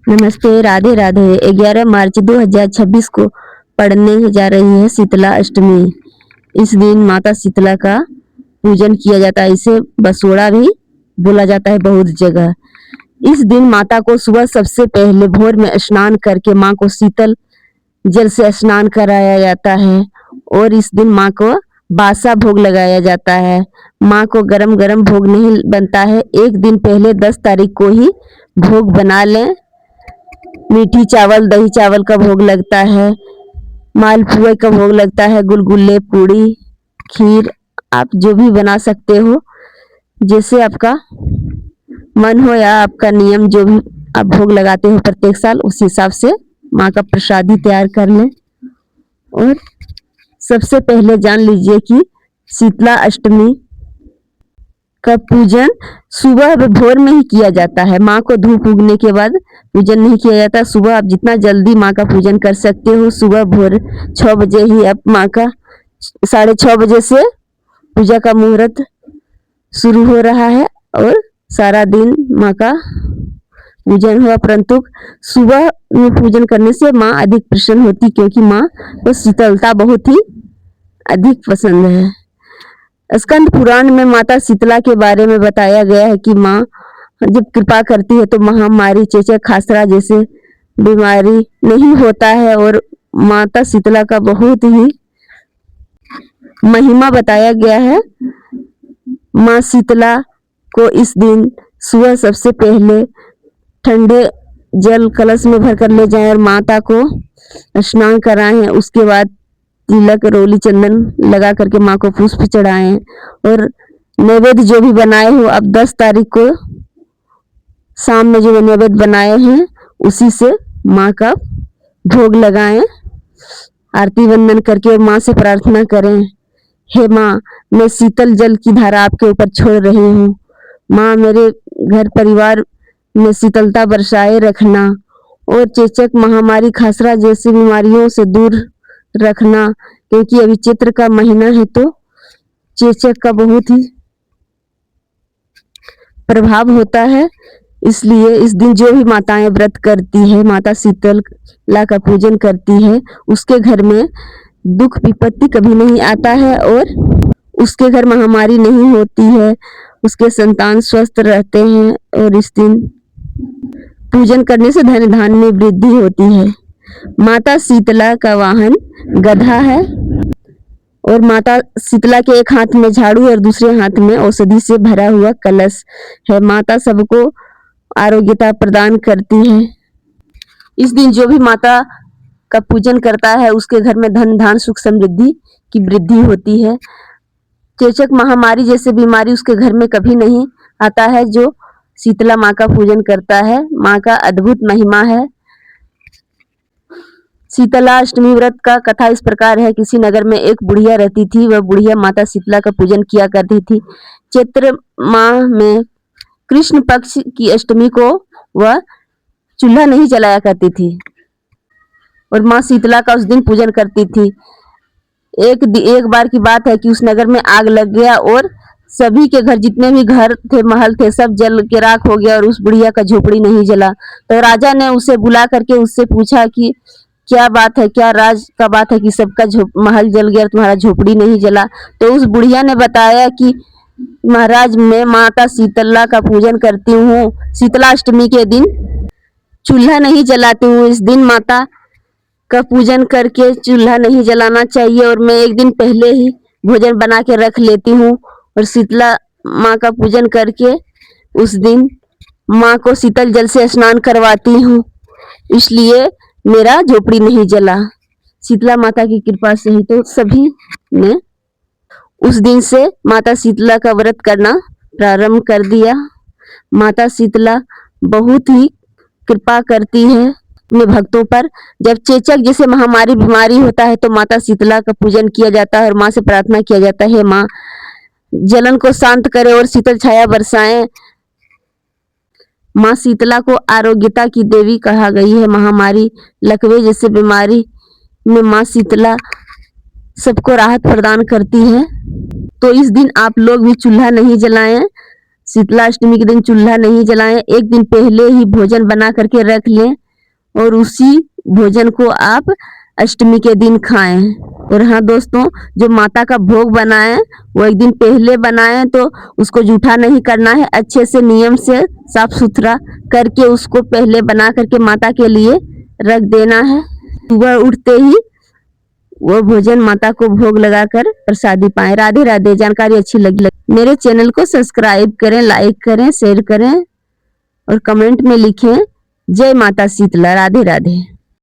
नमस्ते, राधे राधे। 11 मार्च 2026 को पड़ने जा रही है शीतला अष्टमी। इस दिन माता शीतला का पूजन किया जाता है। इसे बसोड़ा भी बोला जाता है बहुत जगह। इस दिन माता को सुबह सबसे पहले भोर में स्नान करके माँ को शीतल जल से स्नान कराया जाता है और इस दिन माँ को बासा भोग लगाया जाता है। माँ को गरम गरम भोग नहीं बनता है, एक दिन पहले 10 तारीख को ही भोग बना लें। मीठी चावल दही चावल का भोग लगता है, मालपुए का भोग लगता है, गुलगुल्ले पूड़ी खीर आप जो भी बना सकते हो, जैसे आपका मन हो या आपका नियम जो भी आप भोग लगाते हो प्रत्येक साल उस हिसाब से माँ का प्रसादी तैयार कर लें। और सबसे पहले जान लीजिए कि शीतला अष्टमी का पूजन सुबह भोर में ही किया जाता है। माँ को धूप उगने के बाद पूजन नहीं किया जाता। सुबह आप जितना जल्दी माँ का पूजन कर सकते हो, सुबह भोर 6 बजे ही आप माँ का 6:30 बजे से पूजा का मुहूर्त शुरू हो रहा है और सारा दिन माँ का पूजन हुआ। परंतु सुबह में पूजन करने से माँ अधिक प्रसन्न होती, क्योंकि माँ को शीतलता बहुत ही अधिक पसंद है। स्कंद पुराण में माता शीतला के बारे में बताया गया है कि माँ जब कृपा करती है तो महामारी चेचक खासरा जैसे बीमारी नहीं होता है। और माता शीतला का बहुत ही महिमा बताया गया है। माँ शीतला को इस दिन सुबह सबसे पहले ठंडे जल कलश में भर कर ले जाएं और माता को स्नान कराएं। उसके बाद तिलक रोली चंदन लगा करके माँ को पुष्प चढ़ाएं और नैवेद्य जो भी बनाए हो अब 10 तारीख को शाम में जो नैवेद्य बनाए हैं उसी से माँ का भोग लगाएं। आरती वंदन करके माँ से प्रार्थना करें, हे माँ, मैं शीतल जल की धारा आपके ऊपर छोड़ रही हूँ। माँ, मेरे घर परिवार में शीतलता बरसाए रखना और चेचक महामारी खासरा जैसी बीमारियों से दूर रखना, क्योंकि अभी चैत्र का महीना है तो चेचक का बहुत ही प्रभाव होता है। इसलिए इस दिन जो भी माताएं व्रत करती है, माता शीतला का पूजन करती है, उसके घर में दुख विपत्ति कभी नहीं आता है और उसके घर महामारी नहीं होती है, उसके संतान स्वस्थ रहते हैं और इस दिन पूजन करने से धन धान्य में वृद्धि होती है। माता शीतला का वाहन गधा है और माता शीतला के एक हाथ में झाड़ू और दूसरे हाथ में औषधि से भरा हुआ कलश है। माता सबको आरोग्यता प्रदान करती है। इस दिन जो भी माता का पूजन करता है उसके घर में धन धान सुख समृद्धि की वृद्धि होती है। चेचक महामारी जैसे बीमारी उसके घर में कभी नहीं आता है जो शीतला माँ का पूजन करता है। माँ का अद्भुत महिमा है। शीतला अष्टमी व्रत का कथा इस प्रकार है। किसी नगर में एक बुढ़िया रहती थी। वह बुढ़िया माता शीतला का पूजन किया करती थी। चैत्र माह में कृष्ण पक्ष की अष्टमी को वह चूल्हा नहीं जलाया करती थी और माँ शीतला का उस दिन पूजन करती थी। एक बार की बात है कि उस नगर में आग लग गया और सभी के घर जितने भी घर थे महल थे सब जल के राख हो गया और उस बुढ़िया का झोपड़ी नहीं जला। तो राजा ने उसे बुला करके उससे पूछा कि क्या बात है, क्या राज का बात है कि सबका महल जल गया और तुम्हारा झोपड़ी नहीं जला। तो उस बुढ़िया ने बताया कि महाराज, मैं माता शीतला का पूजन करती हूँ, शीतला अष्टमी के दिन चूल्हा नहीं जलाती हूँ। इस दिन माता का पूजन करके चूल्हा नहीं जलाना चाहिए और मैं एक दिन पहले ही भोजन बना के रख लेती हूँ और शीतला माँ का पूजन करके उस दिन माँ को शीतल जल से स्नान करवाती हूँ, इसलिए मेरा झोपड़ी नहीं जला। शीतला माता की कृपा से ही तो सभी ने उस दिन से माता शीतला का व्रत करना प्रारंभ कर दिया। माता शीतला बहुत ही कृपा करती है अपने भक्तों पर। जब चेचक जैसे महामारी बीमारी होता है तो माता शीतला का पूजन किया जाता है और माँ से प्रार्थना किया जाता है, माँ जलन को शांत करे और शीतल छाया बरसाएं। माँ शीतला को आरोग्यता की देवी कहा गई है। महामारी लकवे जैसे बीमारी में माँ शीतला सबको राहत प्रदान करती है। तो इस दिन आप लोग भी चूल्हा नहीं जलाएं, शीतला अष्टमी के दिन चूल्हा नहीं जलाएं, एक दिन पहले ही भोजन बना करके रख लें और उसी भोजन को आप अष्टमी के दिन खाएं। और हाँ दोस्तों, जो माता का भोग बनाएं वो एक दिन पहले बनाएं, तो उसको जूठा नहीं करना है, अच्छे से नियम से साफ सुथरा करके उसको पहले बना करके माता के लिए रख देना है। सुबह उठते ही वो भोजन माता को भोग लगाकर प्रसादी पाएं। राधे राधे। जानकारी अच्छी लगी मेरे चैनल को सब्सक्राइब करें, लाइक करें, शेयर करें और कमेंट में लिखें जय माता शीतला। राधे राधे।